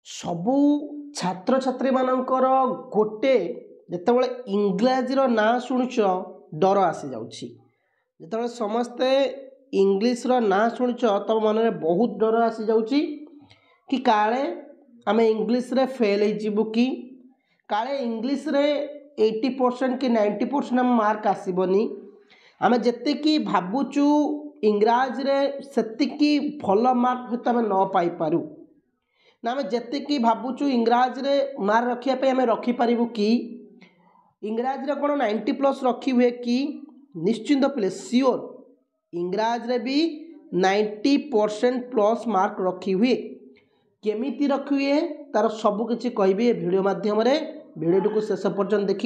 सबू छात्र छात्री मानकर गोटे जितेबाला इंग्राजी ना शुणुच डर आसी जाऊँगी जिते समस्ते इंग्लीश ना शुणुच तम मन में बहुत डर आसी जाऊँगी कि काले आम इंग्लीश रे फेल हो कि काले इंग्लीश रे 80% कि 90% आम मार्क आसबनी आम जी भावुचु इंग्राजी रे सेतिकी भल मार्क हूँ आम न पाई पारू ना आम जी भावुचु इंग्राजी रे मार्क रखापी आम रखिपारू कि इंग्राजी कौन 90+ रखी हुए कि निश्चिंत पिले सियोर इंग्राजी रे भी 90%+ मार्क रखी हुए केमिति रखी हुए तार सबकि कहबी वीडियो माध्यम वीडियो को शेष पर्यंत देख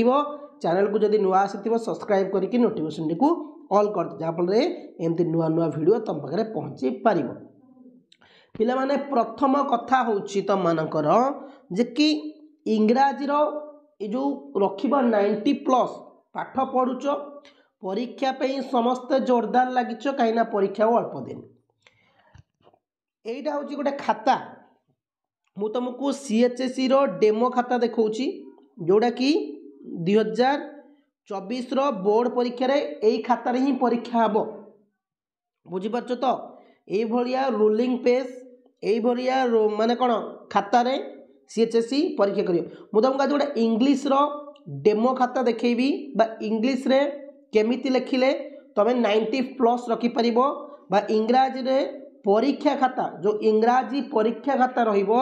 चैनल को जब नुआ आसी सब्सक्राइब करके नोटिफिकेशन को ऑल कर जहाँफल एमती नुआ नुआ वीडियो तुम पाखे पहुँची पार पिला माने प्रथम कथा होची तुम मानकर जे कि इंग्राजीर जो रखा 90+ पाठ पढ़ुच परीक्षा पे समस्ते जोरदार लगिच कहीं परीक्षा अल्प दिन यहीटा हूँ गोटे खाता मु तुमको CHSE रो डेमो खाता देखौची जोड़ा कि 2024 रो बोर्ड परीक्षा रे एई खाता रे ही परीक्षा हबो बुझिपारछ तो एई भलिया रोलिंग पेज एई भलिया माने कोन खाता रे CHSE परीक्षा करियो मु तुमको आज गोटे इंग्लिश रो डेमो खाता देखैबी बा इंग्लिश रे केमिति लेखिले तमे 90+ रखि परिबो बा इंग्राजी रे परीक्षा खाता जो इंग्राजी परीक्षा खाता रहिबो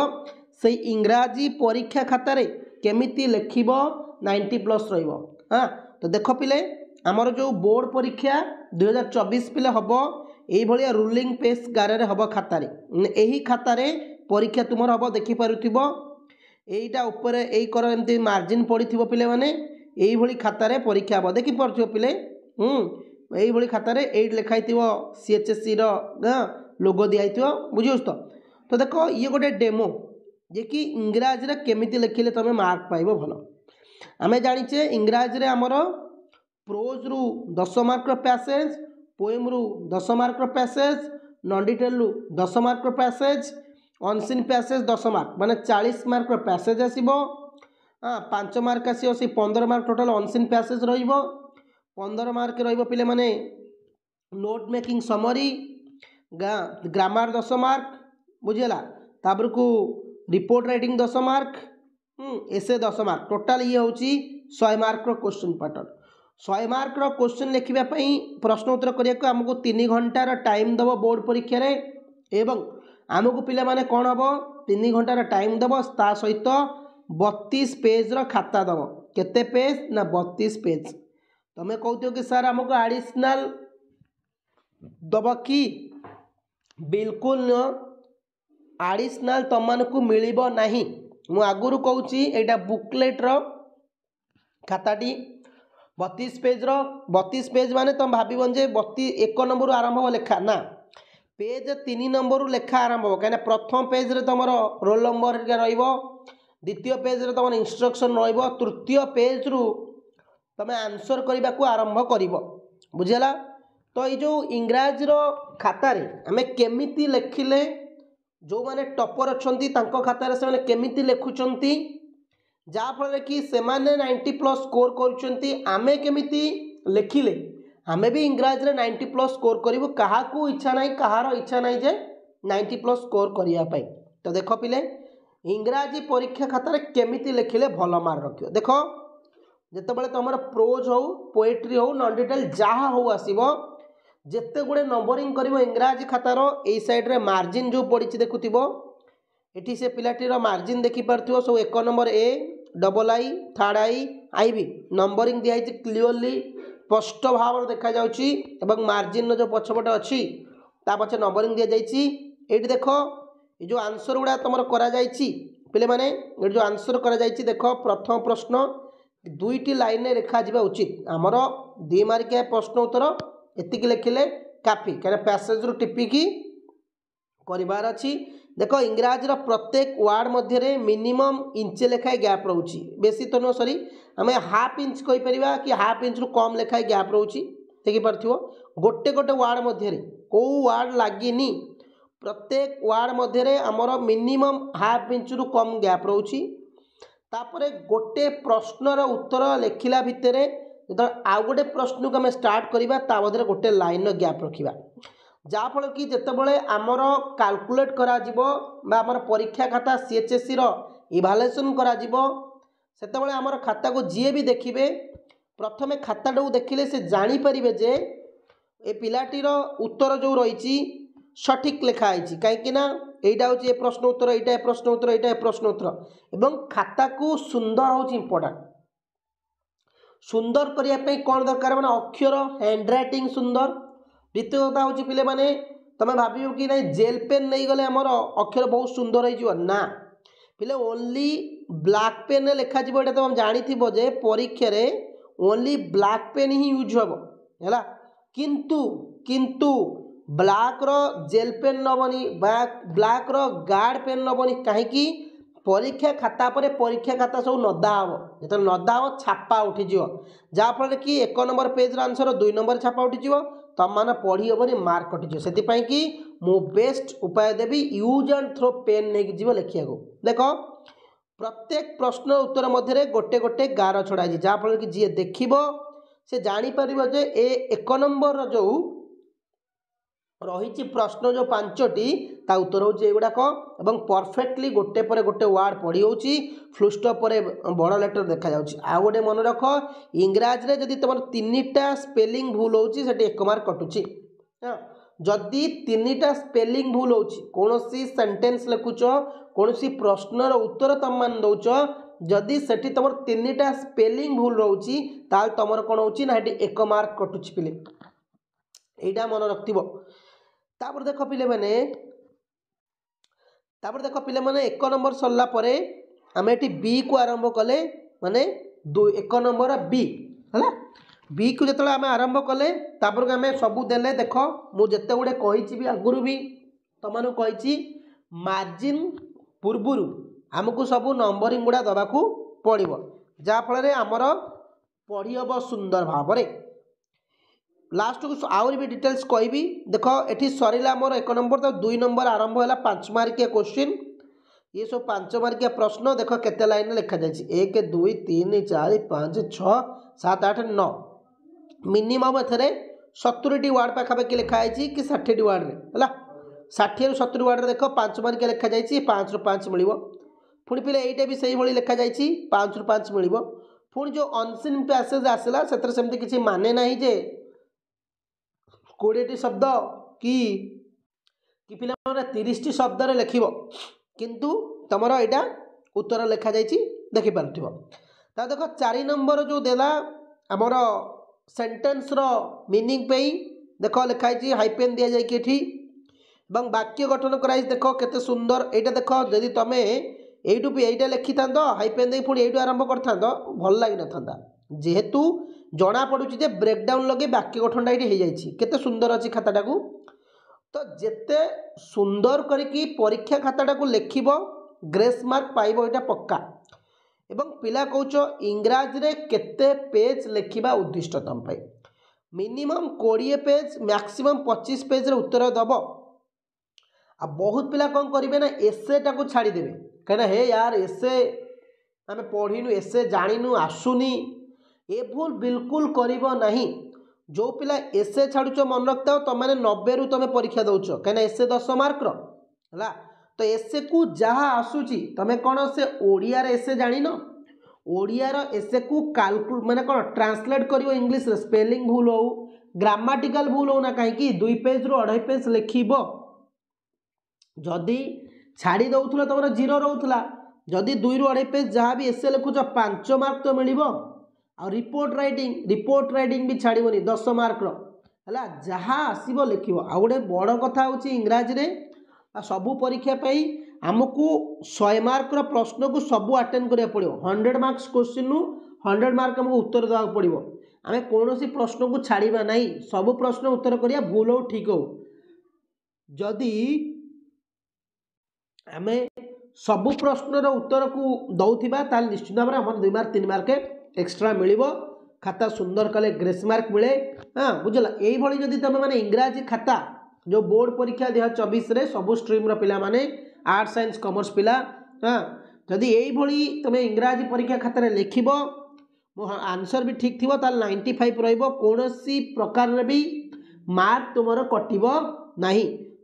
से इंग्राजी परीक्षा खाता रे केमिति लेखिबो 90+ रहिबो हाँ तो देख पिले आमर जो बोर्ड परीक्षा 2024 पिले हबो एई भलिया रूलिंग पेज गारे हबो खाता रे एही खाता रे परीक्षा तुमर हबो देखि पारुथिबो एईटा ऊपर एई कर एमती मार्जिन पड़िथिबो पिले माने एई भली खाता रे परीक्षा हबो देखि पारुथिबो पिले एई भली खाता रे एई लिखाइथिबो CHSE रो लोगो दिखाई बुझे तो देख ये गोटे डेमो जे कि इंग्राजी रे केमिति लिखिले तुम मार्क पाइबो भल आमे जानिचे इंग्राजी रे आमर प्रोज रु 10 मार्क पैसेज पोएम रु 10 मार्क पैसेज नॉन डिटेल रु 10 mark passage unseen passage 10 mark माने 40 मार्क पैसेज आसीबो 5 मार्क आसीबो से 15 मार्क टोटल अनसीन पैसेज रहिबो 15 मार्क रहिबो पिले माने note making summary grammar 10 mark बुझेला तापर को रिपोर्ट राइटिंग 10 मार्क एसे 10 मार्क टोटाल ये होची 100 मार्क रो क्वेश्चन पैटर्न 100 मार्क रो क्वेश्चन लिखिबा पई प्रश्न उत्तर करिया को हमको 3 घंटार टाइम दबो बोर्ड परीक्षा रे एवं हमको पिला माने कोन हबो 3 घंटार टाइम दबो ता सहित 32 पेज रो खाता दबो केते पेज ना 32 पेज तमे कहतियो कि सर हमको एडिशनल दबो कि बिल्कुल न एडिशनल तुमको मिलिबो नहीं मु आगुरु कहूची एटा बुकलेट रो खाताटी 32 पेज रो 32 पेज माने तुम भाबिबन जे 1 नंबर आरंभ हो लेखा ना पेज 3 नंबर लेखा आरंभ हो कहीं प्रथम पेज रे तुम रोल नंबर रहिबो द्वितीय पेज रे तुम इंस्ट्रक्शन रहिबो तृतीय पेज रु तुम आंसर करबा को आरंभ करिवो बुझेला तो ये जो इंग्राजी रो खाता रे आमे केमिति लेखिले जो माने टॉपर अछंती तांको खाता रे से माने केमिति लेखुचंती जा फल कि से माने 90+ स्कोर करूचंती आमे केमिति लेखिले आमे भी इंग्राजी रे 90+ स्कोर करिवो काहा को इच्छा नाही कहार इच्छा नाही जे 90+ स्कोर करिया पई तो देखो पिले इंग्राजी परीक्षा खाता रे केमिति लेखिले भल मार्क रखियो देखो जेतेबेले तमर प्रोज हो पोएट्री हो नॉन डिटेल जहा हो आसीबो जेते गुड़े नंबरिंग करिवो इंग्राजी खातार ए साइड रे मार्जिन जो पड़ी देखुथिबो एठी से पिलाटीर मार्जिन देखि पारथिबो सब 1 नंबर ए डबल आई थर्ड आई भी नंबरिंग दिया क्लीयरली स्पष्ट भाव देखा जाउची एवं मार्जिन जो पछपटे अच्छी ता पछे नंबरिंग दिया जाइची एठी देखो ये जो आंसर गुड़ा तुम करा जाइची पिले माने ये जो आंसर करा जाइची देखो प्रथम प्रश्न 2टी लाइन में रेखा जिबा उचित आमर 2 मार्किया प्रश्न उत्तर एतिकी लिखिले काफी कहीं पैसेज रु टिपिकी करिवार अछि देखो इंग्राजी प्रत्येक वार्ड मध्य मिनिमम इंचे लेखाए गैप रोची बेसी तो नो सॉरी आम हाफ इंच कहि परिबा कि हाफ इंच रु कम लेखाए गैप रोची देखि पारथिबो गोटे गोटे वार्ड मध्य को वार्ड लागिनी प्रत्येक वार्ड मध्य आमर मिनिमम हाफ इंच रु कम गैप रोची तापरे गोटे प्रश्नर उत्तर लिखला भितर जो आउ गोटे प्रश्न को आम स्टार्ट करवा ता मध्य गोटे लाइन गैप रखा जहाँफल कि जितेबाला आमर काल्कुलेट करा आमर परीक्षा खाता सीएचएससी रो इभालुएसन करा सेतेबाला आमर खाता को जी भी देखिए प्रथम खाताटा को देखिले से जानीपर जे ए पिलाटीर उत्तर जो रही सठिक लिखाई कहीं एटा हूँ ए प्रश्न उत्तर एटा ए प्रश्न उत्तर एटा ए प्रश्न उत्तर एवं खाता को सुंदर हूँ इम्पोर्टाट सुंदर करने कौन दरकार मैंने अक्षर हैंड रईटिंग सुंदर द्वितीय कथा हूँ पे मैंने तुम भाव कि ना जेल पेन नहीं गले आमर अक्षर बहुत सुंदर हो ना पे ओनली ब्लैक पेन लिखा ये तुम जानी जे परीक्षा रे ओनली ब्लैक पेन ही यूज हम है किंतु किंतु ब्लैक रो जेल पेन नबनी ब्लैक रो गार्ड पेन नबनी कहीं परीक्षा खाता पर परीक्षा खाता सब नदा हम जो नदा हम छापा उठीज जहाँफल कि 1 नंबर पेज आंसर 2 नंबर छापा उठीज तुम मैंने पढ़ी हेनी मार्क कटिज से कि मु बेस्ट उपाय देवी यूज एंड थ्रो पेन नहीं जीव लिखा देख प्रत्येक प्रश्न उत्तर मध्य गोटे गोटे गार छड़ाई जहाँफल कि जी देख से जापर जे 1 नंबर जो रही प्रश्न जो 5टी ता उत्तर हूँ एगुड़ाक और परफेक्टली गोटे पर गोटे वार्ड पढ़ी हो फ्लुस्टॉप पर बड़ लेटर देखा आ गोटे मन रख इंग्राजी रे जदि तुम 3टा स्पेलिंग भूल हो 1 मार्क कटुची जदि 3टा स्पेलिंग भूल हो कौन सेंटेंस लिखुच कौन प्रश्नर उत्तर तुम मान दौच जदि सेठी तुम 3टा स्पेलिंग भूल रोची ताल तुम कौन हो 1 मार्क कटुची पिले यहीटा मन रखिब तापर देख पिले मैंने पे 1 नंबर सरला परे आम ये बी को आरंभ कले माने 1 नंबर बी है बी को जो आम आरंभ कले तापर आम सबू देले देख मुझे गुड़े कही आगुरी भी तुम कही मार्जिन पूर्वर आमको सबू नंबरिंग गुड़ा दबाक पड़ो जहाँफल आमर पढ़ी हम सुंदर भाव लास्ट को आउरी भी डिटेल्स कहबी देख ये सरला मोर 1 नंबर तो 2 नंबर आरंभ है 5 मार्किया क्वेश्चन ये सब 5 मार्किया प्रश्न देख केते लाइन लिखा जाए 1 2 3 4 5 6 7 8 9 मिनिमम एथरे 70टी वार्ड पाखापाखि लिखाई कि 60टी वार्ड है 60 ରୁ 70 वार्ड देख 5 मार्किया लिखा जाए 5 ରୁ 5 मिल पुणी पे यहीटा भी सही लिखा जाए 5 ରୁ 5 मिल पुणी जो अनसीन पैसेज आसला से किसी माने ना जे 20टी शब्द कि पिला 30टी शब्द लिख किंतु तुम यहाँ उत्तर लिखा जाइए देखिपार देख 4 नंबर जो देला आमर सेंटेंस रो मीनिंग पे देख लिखाई हाइपेन दि जाए वाक्य गठन कराई देख केते सुंदर यहाँ देख जदि तुम यू भी यहीटा लिखि था हाइपेन दे पुणी यू आरंभ कर भल लगी न जेहेतु जना पड़ुची जे ब्रेकडाउन लगे वाक्य गठनटा ये हो सुंदर अच्छी खाताटा को तो जेते सुंदर करी परीक्षा खाताटा को लिखब ग्रेस मार्क पाइब यहाँ पक्का एवं पिला कौच इंग्राजी रे केते पेज लिखा उद्दिष्ट तुम मिनिमम 20 पेज मैक्सिमम 25 पेज रे उत्तर दब आ बहुत पिला कौन करेंगे ना एसेटा को छाड़देवे कहीं हे यार एसे आम पढ़ीनु एसे जाणीनु आसुनी ए भूल बिल्कुल करिबो नहीं जो पिला एसे छाड़ुच मन रखता तुम मैंने 90 रू तुम परीक्षा दौच कहीं एसे 10 मार्क है तो एसे को जहाँ आसूची तुम कौन से ओडिया रे एसे जानिन ओडियार एसे को काल्कुल माने कौन ट्रांसलेट करियो इंग्लिश रे स्पेलिंग भूल हो ग्रामाटिकल भूल हो ना कहीं 2 पेज रू 2.5 पेज लिखिब जदि छाड़ी दौला तुम 0 रोला जदि 2 ରୁ 2.5 पेज जहाँ भी एसे लिखुच 5 मार्क तो मिल आ रिपोर्ट राइटिंग भी छाड़बनी 10 मार्क है जहाँ आसब लिख आ गए बड़ कथा हूँ इंग्राजी रे सबू परीक्षा आमको 100 मार्क प्रश्न को सबू अटेंड करा पड़ो 100 मार्क्स क्वेश्चन रू 100 मार्क आमको उत्तर देवा पड़ो आम कौन प्रश्न को छाड़ा ना सबू प्रश्न उत्तर करिया भूल हो ठीक हो जदि आम सबू प्रश्नर उत्तर को दौथिबा ताल निश्चित भाव में 2 मार्क 3 मार्क एक्स्ट्रा मिल खाता सुंदर कले ग्रेस मार्क मिले हाँ बुझला यही जदि तुम मैंने इंग्राजी खाता जो बोर्ड परीक्षा 2024 सबू स्ट्रीम पिला माने आर्ट्स साइंस कॉमर्स पिला हाँ जदि यही तुम इंग्राजी परीक्षा खातर लिख मो आंसर भी ठीक थी 95 रोसी प्रकार भी मार्क तुम कटो ना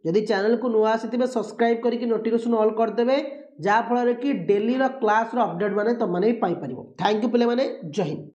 जदि चैनल को नुआ आसी सब्सक्राइब करके नोटिफिकेशन ऑल करदे जहाँफल कि डेली क्लास अपडेट मैंने तुम पाइपर। थैंक यू पे जय हिंद।